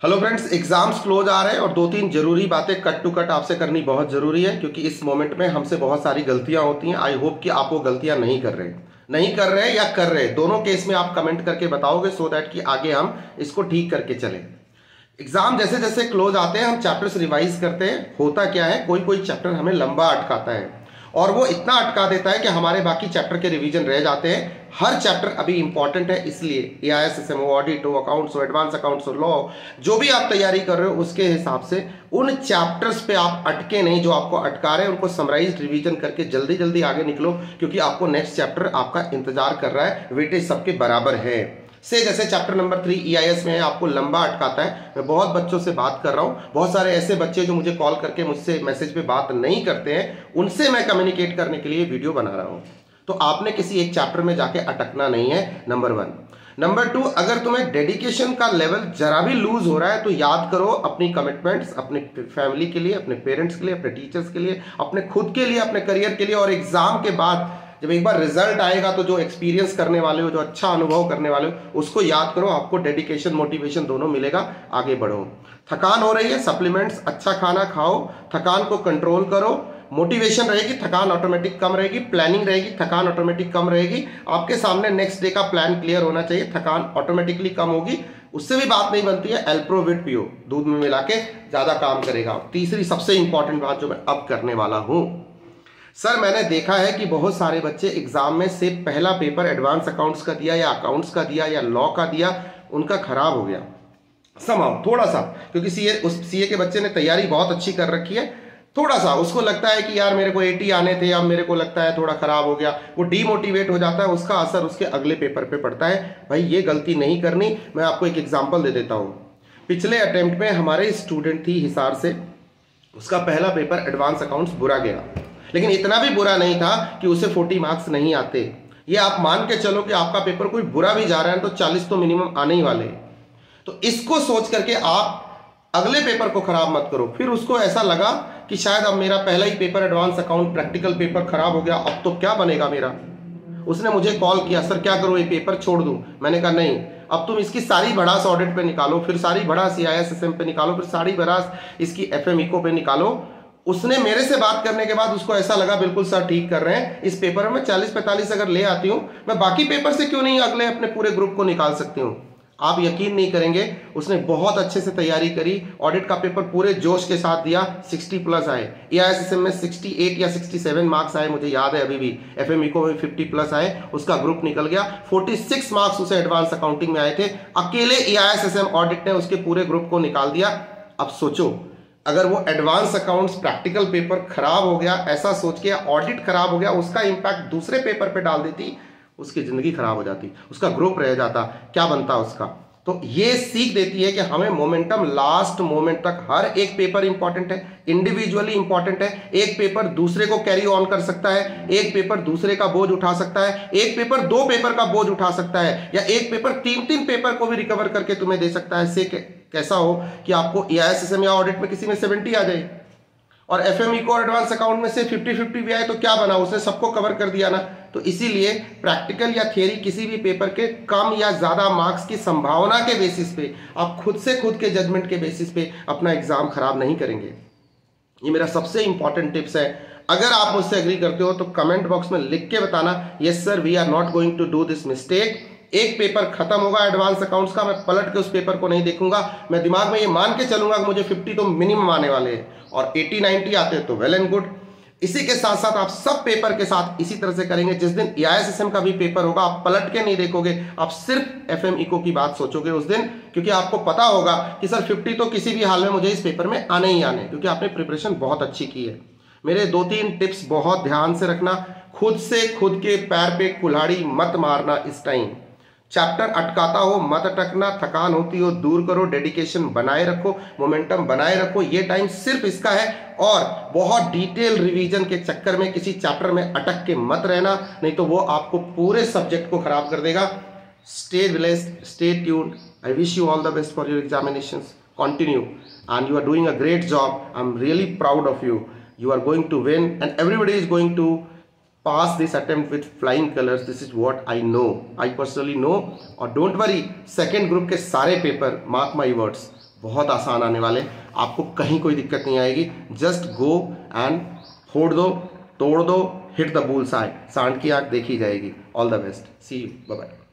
Hello friends, exams close आ रहे हैं और दो तीन जरूरी बातें कट टू कट आपसे करनी बहुत जरूरी है, क्योंकि इस मोमेंट में हमसे बहुत सारी गलतियां होती हैं। आई होप कि आप वो गलतियां नहीं कर रहे या कर रहे, दोनों केस में आप कमेंट करके बताओगे सो दैट कि आगे हम इसको ठीक करके चलें। एग्जाम जैसे जैसे क्लोज आते हैं हम चैप्टर्स रिवाइज करते हैं। होता क्या है, कोई कोई चैप्टर हमें लंबा अटकाता है और वो इतना अटका देता है कि हमारे बाकी चैप्टर के रिवीजन रह जाते हैं। हर चैप्टर अभी इंपॉर्टेंट है, इसलिए एआईएसएसएम हो, ऑडिट हो, अकाउंट्स हो, एडवांस अकाउंट्स हो, लॉ, जो भी आप तैयारी कर रहे हो उसके हिसाब से उन चैप्टर्स पे आप अटके नहीं जो आपको अटका रहे हैं, उनको समराइज रिवीजन करके जल्दी जल्दी आगे निकलो, क्योंकि आपको नेक्स्ट चैप्टर आपका इंतजार कर रहा है। वेटेज सबके बराबर है। से जैसे चैप्टर नंबर 3 ईआईएस में है, आपको लंबा अटकाता है। मैं बहुत बच्चों से बात कर रहा हूं, बहुत सारे ऐसे बच्चे जो मुझे कॉल करके मुझसे मैसेज पे बात नहीं करते हैं, उनसे मैं कम्युनिकेट करने के लिए वीडियो बना रहा हूं। तो आपने किसी एक चैप्टर में जाके अटकना नहीं है, नंबर 1। नंबर 2, अगर तुम्हें डेडिकेशन का लेवल जरा भी लूज हो रहा है तो याद करो अपनी कमिटमेंट्स, अपने फैमिली के लिए, अपने पेरेंट्स के लिए, अपने टीचर्स के लिए, अपने खुद के लिए, अपने करियर के लिए। और एग्जाम के बाद जब एक बार रिजल्ट आएगा तो जो एक्सपीरियंस करने वाले हो, जो अच्छा अनुभव करने वाले हो, उसको याद करो। आपको डेडिकेशन मोटिवेशन दोनों मिलेगा, आगे बढ़ो। थकान हो रही है, सप्लीमेंट्स, अच्छा खाना खाओ, थकान को कंट्रोल करो। मोटिवेशन रहेगी, थकान ऑटोमेटिक कम रहेगी। प्लानिंग रहेगी, थकान ऑटोमेटिक कम रहेगी। आपके सामने नेक्स्ट डे का प्लान क्लियर होना चाहिए, थकान ऑटोमेटिकली कम होगी। उससे भी बात नहीं बनती है, एल्प्रोविट पियो, दूध में मिला के, ज्यादा काम करेगा। तीसरी सबसे इंपॉर्टेंट बात जो मैं अब करने वाला हूं, सर मैंने देखा है कि बहुत सारे बच्चे एग्जाम में से पहला पेपर एडवांस अकाउंट्स का दिया या अकाउंट्स का दिया या लॉ का दिया, उनका खराब हो गया समाव थोड़ा सा, क्योंकि सीए के बच्चे ने तैयारी बहुत अच्छी कर रखी है। थोड़ा सा उसको लगता है कि यार मेरे को 80 आने थे, अब मेरे को लगता है थोड़ा खराब हो गया, वो डीमोटिवेट हो जाता है। उसका असर उसके अगले पेपर पे पड़ता है। भाई ये गलती नहीं करनी। मैं आपको एक एग्जाम्पल दे देता हूँ। पिछले अटेम्प्ट में हमारे स्टूडेंट थी हिसार से, उसका पहला पेपर एडवांस अकाउंट्स बुरा गया, लेकिन इतना भी बुरा नहीं था कि उसे 40 मार्क्स नहीं आते। ये आप मान के चलो कि आपका पेपर कोई बुरा भी जा रहा है तो 40 तो मिनिमम आने ही वाले। तो इसको सोच करके आप अगले पेपर को खराब मत करो। फिर उसको ऐसा लगा कि शायद अब मेरा पहला ही paper advance account practical paper खराब हो गया, अब तो क्या बनेगा मेरा। उसने मुझे कॉल किया, सर क्या करूं, ये पेपर छोड़ दूं। मैंने कहा नहीं, अब तुम इसकी सारी भड़ास ऑडिट पे निकालो, फिर सारी भड़ास एआईएसएसएम पे निकालो, फिर सारी भड़ास इसकी एफएम इको पे निकालो। उसने मेरे से बात करने के बाद उसको ऐसा लगा बिल्कुल सर ठीक कर रहे हैं, इस पेपर में 40-45 अगर ले आती हूं, मैं बाकी पेपर से क्यों नहीं अगले अपने पूरे ग्रुप को निकाल सकती हूं। आप यकीन नहीं करेंगे, उसने बहुत अच्छे से तैयारी करी, ऑडिट का पेपर पूरे जोश के साथ दिया, 60+ आए। एआईएसएसएम में 68 या 67 मार्क्स आए, मुझे याद है अभी भी। एफएम इको में 50+ आए, उसका ग्रुप निकल गया। 46 मार्क्स उसे एडवांस अकाउंटिंग में आए थे। अकेले एआईएसएसएम ऑडिट ने उसके पूरे ग्रुप को निकाल दिया। अब सोचो, अगर वो एडवांस अकाउंट्स प्रैक्टिकल पेपर खराब हो गया, ऐसा सोच के ऑडिट खराब हो गया, उसका इंपैक्ट दूसरे पेपर पे डाल देती, उसकी जिंदगी खराब हो जाती, उसका ग्रुप रह जाता, क्या बनता उसका। तो ये सीख देती है कि हमें मोमेंटम, लास्ट मोमेंट तक हर एक पेपर इंपॉर्टेंट है, इंडिविजुअली इंपॉर्टेंट है। एक पेपर दूसरे को कैरी ऑन कर सकता है, एक पेपर दूसरे का बोझ उठा सकता है, एक पेपर 2 पेपर का बोझ उठा सकता है, या एक पेपर 3-3 पेपर को भी रिकवर करके तुम्हें दे सकता है। से कैसा हो कि आपको एआईएसएसएम या ऑडिट में किसी में 70 आ जाए और एफएमई को एडवांस अकाउंट में से 50-50 भी आए, तो क्या बना, उसने सबको कवर कर दिया ना। तो इसीलिए प्रैक्टिकल या थियरी किसी भी पेपर के कम या ज्यादा मार्क्स की संभावना के बेसिस पे, आप खुद से खुद के जजमेंट के बेसिस पे अपना एग्जाम खराब नहीं करेंगे। ये मेरा सबसे इंपॉर्टेंट टिप्स है। अगर आप मुझसे एग्री करते हो तो कमेंट बॉक्स में लिख के बताना, yes sir we are not going to do this mistake. एक पेपर खत्म होगा एडवांस अकाउंट्स का, मैं पलट के उस पेपर को नहीं देखूंगा, मैं दिमाग में ये मान के चलूंगा कि मुझे 50 तो मिनिमम आने वाले हैं, और 80-90 आते हैं तो वेल एंड गुड। इसी के साथ साथ आप सब पेपर के साथ इसी तरह से करेंगे। जिस दिन एआईएसएसएम का भी पेपर होगा, आप पलट के नहीं देखोगे, आप सिर्फ एफएम इको की बात सोचोगे उस दिन, क्योंकि आपको पता होगा कि सर 50 तो किसी भी हाल में मुझे इस पेपर में आने ही आने, क्योंकि आपने प्रिपरेशन बहुत अच्छी की है। मेरे 2-3 टिप्स बहुत ध्यान से रखना। खुद से खुद के पैर पे कुल्हाड़ी मत मारना इस टाइम। चैप्टर अटकाता हो मत अटकना, थकान होती हो दूर करो, डेडिकेशन बनाए रखो, मोमेंटम बनाए रखो। ये टाइम सिर्फ इसका है, और बहुत डिटेल रिवीजन के चक्कर में किसी चैप्टर में अटक के मत रहना, नहीं तो वो आपको पूरे सब्जेक्ट को खराब कर देगा। Stay blessed, stay tuned. I wish you all the best for your examinations. Continue, and you are doing a great job. I'm really proud of you. You are going to win, and everybody is going to pass this attempt with flying colors. This is what I know. I personally know. और don't worry, second group के सारे paper, mark my words, बहुत आसान आने वाले, आपको कहीं कोई दिक्कत नहीं आएगी। जस्ट गो एंड फोड़ दो, तोड़ दो, हिट द बुल्स आई, सांड की आंख देखी जाएगी। All the best, see you, bye bye.